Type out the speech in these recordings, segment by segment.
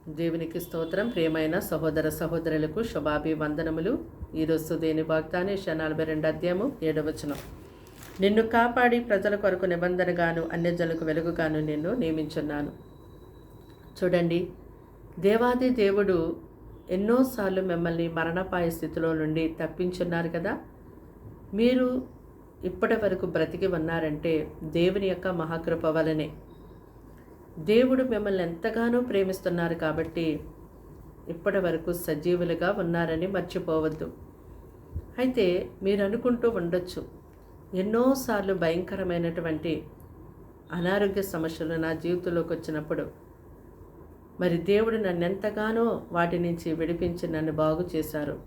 దేవునికి స్తోత్రం. ప్రియమైన సహోదర సహోదరులకు శుభాభివందనములు. ఈరోజు దేని వాగ్దానం 42 అధ్యాయము 7వ వచనం. నిన్ను కాపాడి ప్రజల కొరకు నిబంధనగాను అన్యజనులకు వెలుగుగాను నిన్ను నియమించున్నాను. చూడండి, దేవాది దేవుడు ఎన్నోసార్లు మిమ్మల్ని మరణపాయ స్థితిలో నుండి తప్పించున్నారు కదా. మీరు ఇప్పటి వరకు బ్రతికి ఉన్నారంటే దేవుని యొక్క మహాకృప వలనే. దేవుడు మిమ్మల్ని ఎంతగానో ప్రేమిస్తున్నారు కాబట్టి ఇప్పటి వరకు సజీవులుగా ఉన్నారని మర్చిపోవద్దు. అయితే మీరు అనుకుంటూ ఉండొచ్చు, ఎన్నోసార్లు భయంకరమైనటువంటి అనారోగ్య సమస్యలు నా జీవితంలోకి వచ్చినప్పుడు మరి దేవుడు నన్ను ఎంతగానో వాటి నుంచి విడిపించి నన్ను బాగు చేశారు.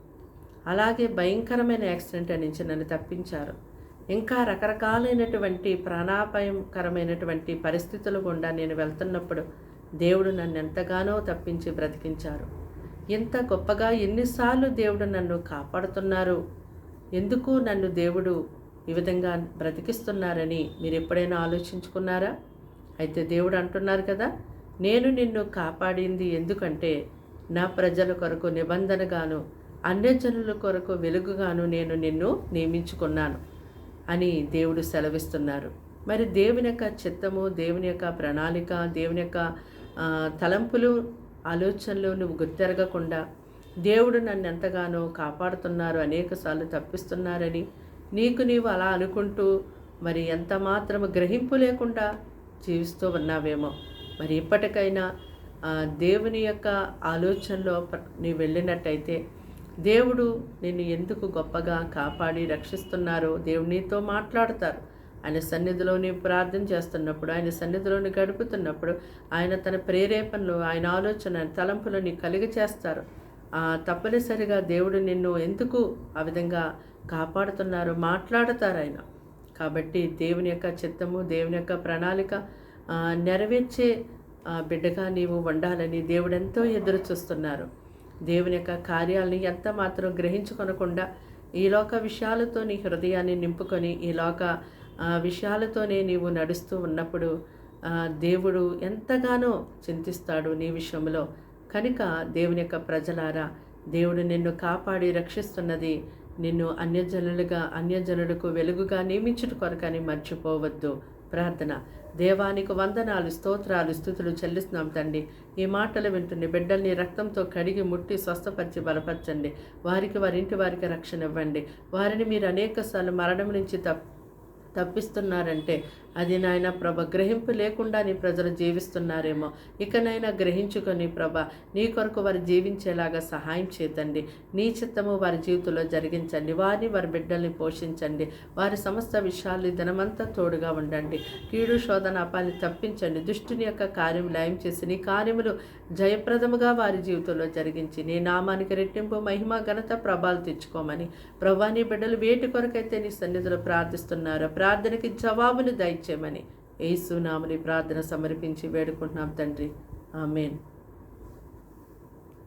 అలాగే భయంకరమైన యాక్సిడెంట్ నుంచి నన్ను తప్పించారు. ఇంకా రకరకాలైనటువంటి ప్రాణాపాయకరమైనటువంటి పరిస్థితులు గుండా నేను వెళ్తున్నప్పుడు దేవుడు నన్ను ఎంతగానో తప్పించి బ్రతికించారు. ఎంత గొప్పగా ఎన్నిసార్లు దేవుడు నన్ను కాపాడుతున్నారు, ఎందుకు నన్ను దేవుడు ఈ విధంగా బ్రతికిస్తున్నారని మీరు ఎప్పుడైనా ఆలోచించుకున్నారా? అయితే దేవుడు అంటున్నారు కదా, నేను నిన్ను కాపాడింది ఎందుకంటే నా ప్రజల కొరకు నిబంధనగాను అన్యజనుల కొరకు వెలుగుగాను నేను నిన్ను నియమించుకున్నాను అని దేవుడు సెలవిస్తున్నారు. మరి దేవుని యొక్క చిత్తము, దేవుని యొక్క ప్రణాళిక, దేవుని యొక్క తలంపులు, ఆలోచనలు నువ్వు గుర్తెరగకుండా దేవుడు నన్ను ఎంతగానో కాపాడుతున్నారు, అనేకసార్లు తప్పిస్తున్నారని నీవు అలా అనుకుంటూ మరి ఎంత మాత్రము గ్రహింపు లేకుండా జీవిస్తూ ఉన్నావేమో. మరి ఇప్పటికైనా దేవుని యొక్క ఆలోచనలో నీవు వెళ్ళినట్టయితే దేవుడు నిన్ను ఎందుకు గొప్పగా కాపాడి రక్షిస్తున్నారో దేవుడు నీతో మాట్లాడతారు. ఆయన సన్నిధిలో నీవు ప్రార్థన చేస్తున్నప్పుడు, ఆయన సన్నిధిలో గడుపుతున్నప్పుడు ఆయన తన ప్రేరేపణలు, ఆయన ఆలోచన, తలంపులు నీకు కలిగి చేస్తారు. తప్పనిసరిగా దేవుడు నిన్ను ఎందుకు ఆ విధంగా కాపాడుతున్నారో మాట్లాడతారు ఆయన. కాబట్టి దేవుని యొక్క చిత్తము, దేవుని యొక్క ప్రణాళిక నెరవేర్చే బిడ్డగా నీవు ఉండాలని దేవుడు ఎంతో ఎదురు చూస్తున్నారు. దేవుని యొక్క కార్యాలని ఎంత మాత్రం గ్రహించుకొనకుండా ఈ లోక విషయాలతో నీ హృదయాన్ని నింపుకొని ఈ లోక విషయాలతోనే నీవు నడుస్తూ ఉన్నప్పుడు దేవుడు ఎంతగానో చింతిస్తాడు నీ విషయంలో. కనుక దేవుని యొక్క ప్రజలారా, దేవుడు నిన్ను కాపాడి రక్షిస్తున్నది నిన్ను అన్యజనులకు వెలుగుగా నియమించుట కొరకని మర్చిపోవద్దు. ప్రార్థన. దేవానికి వందనాలు, స్తోత్రాలు, స్తుతులు చెల్లిస్తున్నాం తండ్రి. ఈ మాటలు వింటున్న బిడ్డల్ని రక్తంతో కడిగి ముట్టి స్వస్థపరిచి బలపరచండి. వారికి వారింటి వారికి రక్షణ ఇవ్వండి. వారిని మీరు అనేకసార్లు మరణం నుంచి తప్పిస్తున్నారంటే అది నాయన ప్రభ గ్రహింపు లేకుండా నీ ప్రజలు జీవిస్తున్నారేమో. ఇకనైనా గ్రహించుకొని ప్రభ నీ కొరకు వారు జీవించేలాగా సహాయం చేతండి. నీ చిత్తము వారి జీవితంలో జరిగించండి. వారిని వారి బిడ్డల్ని పోషించండి. వారి సమస్త విషయాలు దినమంతా తోడుగా ఉండండి. కీడు శోధన అపాన్ని తప్పించండి. దుష్టుని యొక్క కార్యం లయం చేసి నీ కార్యములు జయప్రదముగా వారి జీవితంలో జరిగించి నీ నామానికి రెట్టింపు, మహిమ, ఘనత, ప్రభాలు తెచ్చుకోమని ప్రభా నీ బిడ్డలు వేటి కొరకైతే నీ సన్నిధిలో ప్రార్థిస్తున్నారో ప్రార్థనకి జవాబును దయచేయమని యేసు నామమున ప్రార్థన సమర్పించి వేడుకుంటున్నాం తండ్రి. ఆమేన్.